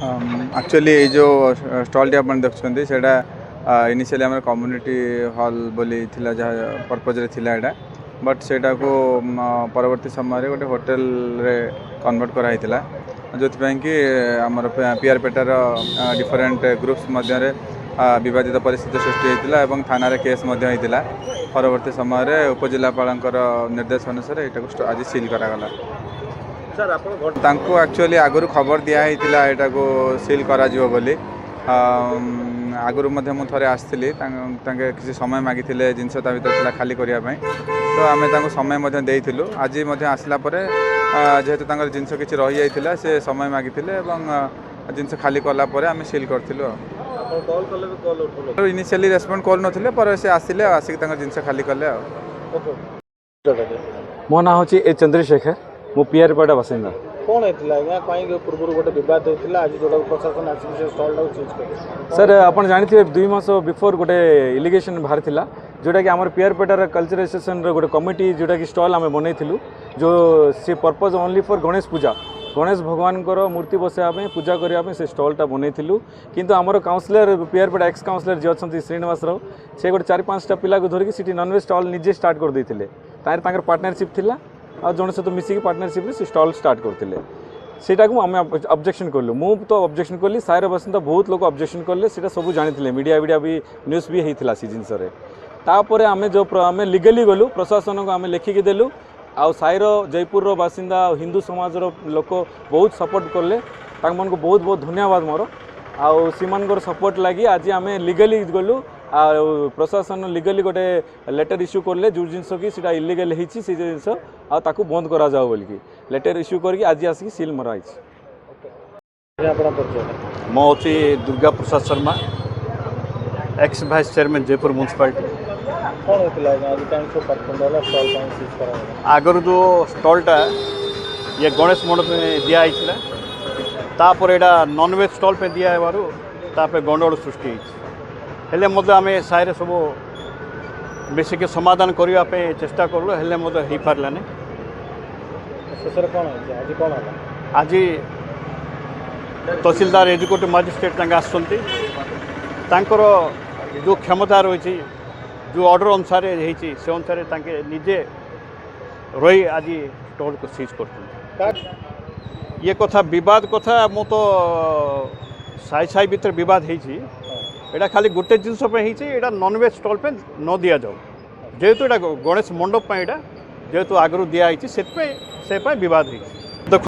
actually ये जो stall T आप देखते सेटा इनिशियली आम कम्युनिटी हॉल बोली थिला जहाँ पर्पज रे थिला एटा बट सेटा को परवर्ती समय गोटे होटेल रे कन्वर्ट कराई थिला जो कि आमर पीआर पेटार डिफरेंट ग्रुप्स मध्य विवादित परिस्थिति सृष्टि होता है थाना रे केस होता परवर्ती समय उपजिलापाल निर्देश अनुसार यहाँ आज सील करागला सर तांको एक्चुअली आगुरी खबर दिखाई यहाँ को सील करा जिवो बोली आगुरी मु थे आसती किसी समय मागी जिनस भर खाली करने तो आम समय देलु आज आसला जेहेतु जिनस किसी रही जाता से समय मागी जिनस खाली कलापर आम सील करूँ इनिशियली रेस्पॉन्ड कर नथिले पर से आसिले आसिक जिनस खाली कले मो ना हूँ ए चंद्रशेखर मो पीआर पेटा बासिंदा कौन होता कहीं पूर्व गोटे बद होता आज जो प्रशासन आसिक स्टॉल सीज कर सर आपन जानिथिबे 2 मास बिफोर गोटे इलिगेशन बाहर थिला जोटा कि आमर पीआर पेटार कल्चर एसोसिएशन गोटे कमिटी जोटा कि स्टॉल आम बनईलु जो सी पर्पज ओनली फॉर गणेश पूजा गणेश भगवान मूर्ति बसाया पूजा करने से स्टॉलटा बनईलु किंतु आमर काउंसिलर पीआर पेटा एक्स काउंसिलर जी अच्छा श्रीनिवास राव से गोटे 4-5टा पिला को धरिकी सीटी नॉनवेज स्टॉल निजे स्टार्ट कर देते तार पार्टनरशिप थिला आ जन सहित मिसिकी पार्टनरशिप से स्टॉल स्टार्ट करते सेटा को आम ऑब्जेक्शन कलु मु तो ऑब्जेक्शन कली सायर बासिंदा बहुत लोग ऑब्जेक्शन कले सेटा सब जानी मीडिया भी न्यूज़ भी होता सी जिनस तापर आम जो आम लीगली गलु प्रशासन को आम लिखिकी देलु आ सायर जयपुर बासिंदा हिंदू समाज लोक बहुत सपोर्ट कले मन को बहुत बहुत धन्यवाद मोर आउ सीमान सपोर्ट लगी आज आम लीगली गलु आ प्रशासन लीगली गोटे लेटर इश्यू करले जो जिनस कि सीटा इलीगल होती से जिनस आकु बंद करा जाओ बोलिकी लेटर इश्यू करके आज आसिक सील मराई मो हूँ Durga Prasad Sharma ex vice chairman Jaipur municipality आगर जो स्टॉलटा ये गणेश मंडप में दिखाई तापर यहाँ नॉनवेज स्टॉल पे दिया गंडगोल सृष्टि हेले आम सारे सब बेसिक समाधान करने चेष्टा करूँ हेले हो पारानी आज तहसीलदार एजुकेटिव मजिस्ट्रेट आसुँच जो क्षमता रही जो ऑर्डर अनुसार होती से अनुसार निजे रही आज स्टॉल को सीज कर ये कथा विवाद कथा मु तो साई साई भीतर विवाद होती एटा खाली गोटे जिनस यहाँ नॉनवेज स्टॉल पे न दि जाऊ जेहेतु यहाँ गणेश मंडप जेहेतु आगु दिखाई से विवाद होती